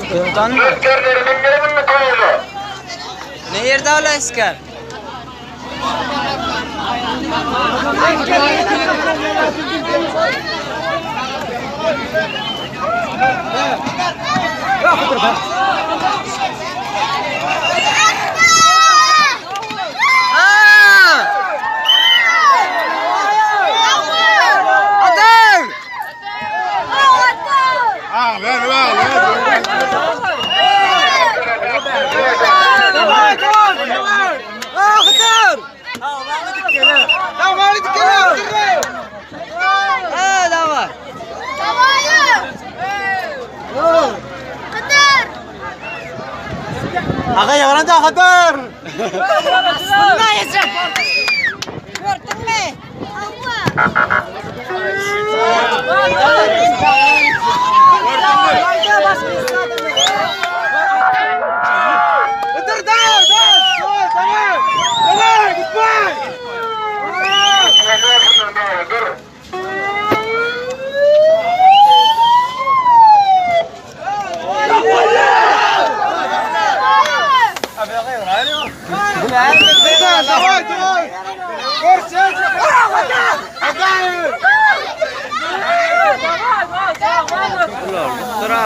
Komutan mı? Ne yerde hala asker? Aga yavaranda khatar. Bunlar yesin. Gördün mü?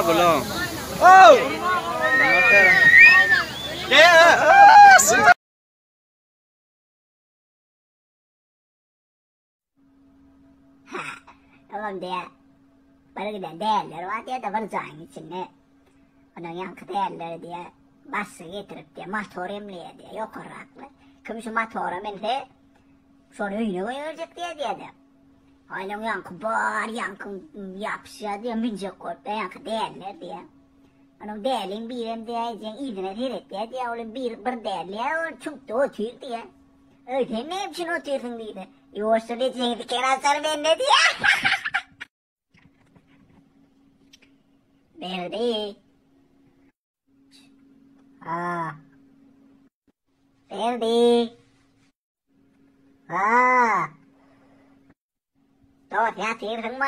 Belum. Oh. Tamam diye. Bana giden değerleri var diye de varacağın içinde. Onun yankı değerleri diye bası getirip diye mahtoremliye diye yok oraklı. Kimse mahtoremin sonra öyüne koyacak diye de. Hala yankı bağır yankı yapışıyor diye müncek korktu yankı değerler diye. Onun değerliğin birim diye idine heret diye onun bir değerliğe çıktı otur diye. Öyle ne için oturdun diye. Yoksa diyeceksin bir kere asar ben ne diye. Verdi. Verdi. Doğru ya tirdin mi?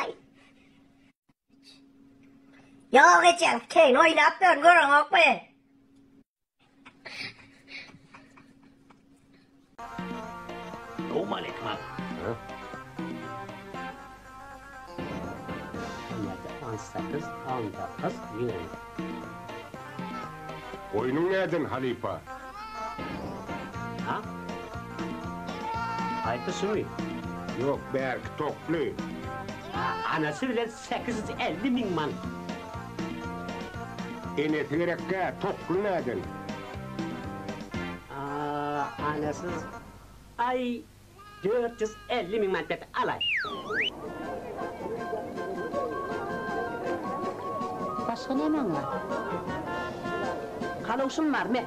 Yok geçen köyün oynayıp dön görün ok be. Normal ekmek. Sakız, 19 yıl. Oyunun nereden Halifa? Ha? Ayıpısı mı? Yok Berk Toklu. Anası bile 850 bin man. Eneti gerekke Toklu nereden? Anası ay 450 bin man dedi alay. Başka ne var? Kalosum var mı?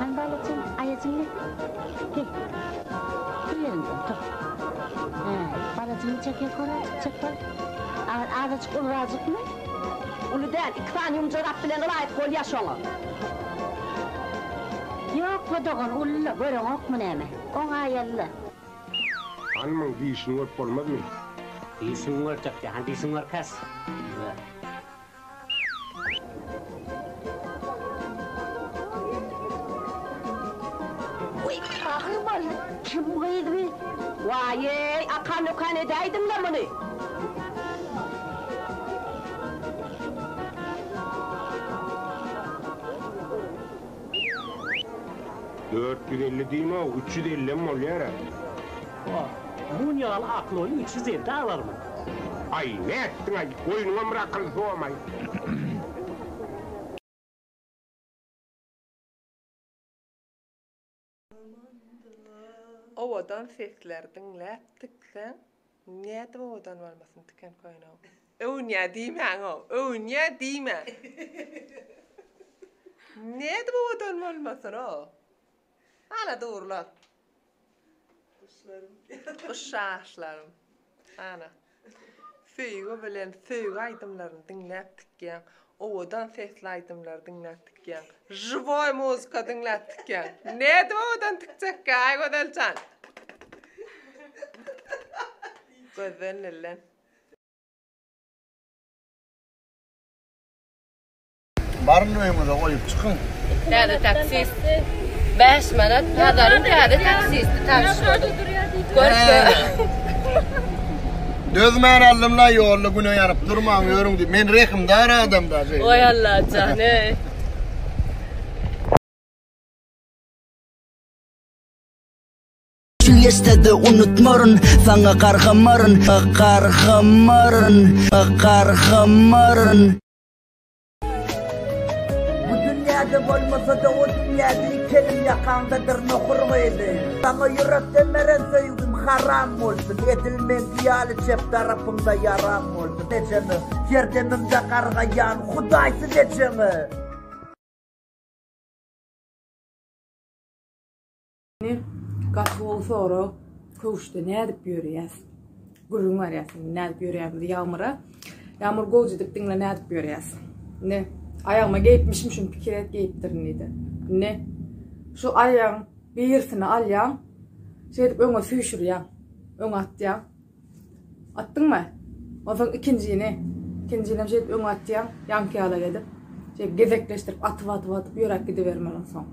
Ben balıcın ayacını gel. Güllerim dur. Balıcını çekiyor kola çıkacak. Ağrıcık uğracık mı? Ulu değil, 2 tane yumcak bilen olayıp kol yaşıyorlar. Yok bu doğan ulla görün ok mu neyme? Ona ayarlı. Hanımın dişini öp olmaz mı? Diyorsun var çok ya, diyorsun var kas. Uy kahırmal kim koydu be? Vay akan edeydim lan bunu. $450 değil mi o? 350 mi oluyor? Bu yal aklı 350 alır mı? Ay ne ettin ay? Oyununa bırakın soğumay. Ovadan sesler dinlep tıksan, niyeti ovadan olmasın tıkan koyun o. Öğünya diyme o, öğünya diyme. Niyeti ovadan olmasın o. Ana doğrular. Kuşağışlarım. Ana. Söyle bilen söyle aydımlarını dinlep tıkken. Ovadan sesli aydımlar dinlep tıkken. Живой muzika dinlep tıkken. Niyeti ovadan tıkacak ki ay godelcan. Gözden lan. Barın önümüze koyup çıkın. Täze taksist. 5 manat pazarın täze taksisti tanışmadım. Görse. Dözmeyen alımla yollu güne yanıp durmam yorum deyip. Men rekimdar adam da. Oy Allah canı. Şu yestede unutmarın, sana karhamarın, karhamarın. Bu dünyada olmasa da o dünyada ikelim yakandadır nokurmaydı. Sana yürekten meren sevdim haram olsun. Edilmen piyalı çep tarafında yaram olsun. Necemi, yerdemimde kargayan, hudaysı necemi. Gatwol sonra kuşta ne edip yürüyes. Gurun var yasin ne edip yürüyemiz yağmura. Yağmur golcu diptinle ne edip yürüyes. Ne? Ayağıma giyipmişim şun pikiret giyiptirin idi. Ne? Şu ayağın birisini alyan. Şey edip öne süyüşür ya. Öne at ya. Attın mı? O zaman ikincini şey edip öne at ya. Yankı yağla gidip. Şey gezekleştirip atıp yürek gidivermeden son.